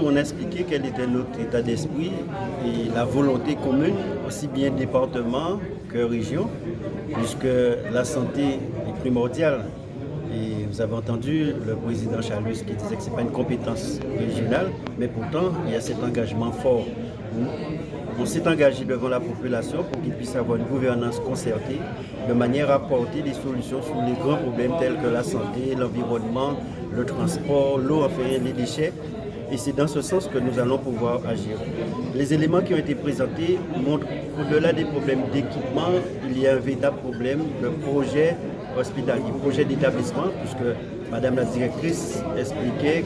On a expliqué quel était notre état d'esprit et la volonté commune, aussi bien département que région, puisque la santé est primordiale. Et vous avez entendu le président Chalus qui disait que ce n'est pas une compétence régionale, mais pourtant il y a cet engagement fort. On s'est engagé devant la population pour qu'il puisse avoir une gouvernance concertée, de manière à apporter des solutions sur les grands problèmes tels que la santé, l'environnement, le transport, l'eau, enfin les déchets. Et c'est dans ce sens que nous allons pouvoir agir. Les éléments qui ont été présentés montrent qu'au-delà des problèmes d'équipement, il y a un véritable problème de projet hospitalier, projet d'établissement, puisque Madame la directrice expliquait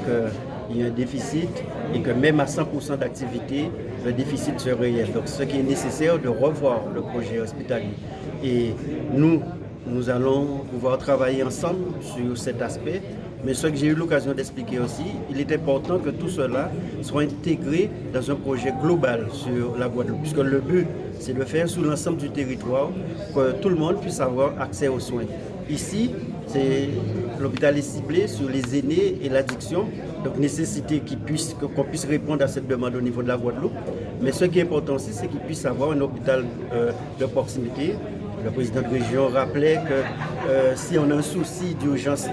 qu'il y a un déficit et que même à 100% d'activité, le déficit serait réel. Donc ce qui est nécessaire de revoir le projet hospitalier. Et nous allons pouvoir travailler ensemble sur cet aspect. Mais ce que j'ai eu l'occasion d'expliquer aussi, il est important que tout cela soit intégré dans un projet global sur la Guadeloupe, puisque le but, c'est de faire sur l'ensemble du territoire que tout le monde puisse avoir accès aux soins. Ici, l'hôpital est ciblé sur les aînés et l'addiction, donc nécessité qu'on puisse répondre à cette demande au niveau de la Guadeloupe. Mais ce qui est important aussi, c'est qu'il puisse avoir un hôpital de proximité. Le président de région rappelait que si on a un souci d'urgence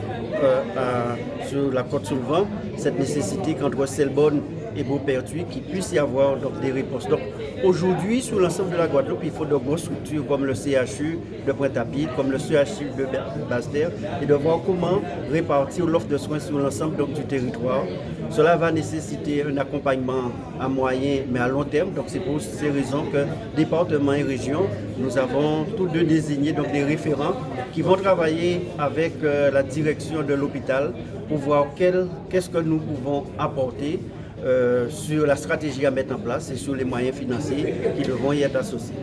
sur la côte sous le vent, cette nécessité qu'entre Selborne et Beaupertuis, qu'il puisse y avoir donc, des réponses. Donc aujourd'hui, sur l'ensemble de la Guadeloupe, il faut de grosses structures comme le CHU de Pointe-à-Pitre, comme le CHU de Basse-Terre, et de voir comment répartir l'offre de soins sur l'ensemble du territoire. Cela va nécessiter un accompagnement à moyen mais à long terme. Donc c'est pour ces raisons que département et région, nous avons tous deux désigné donc, des référents qui vont travailler avec la direction de l'hôpital pour voir qu'est-ce que nous pouvons apporter sur la stratégie à mettre en place et sur les moyens financiers qui devront y être associés.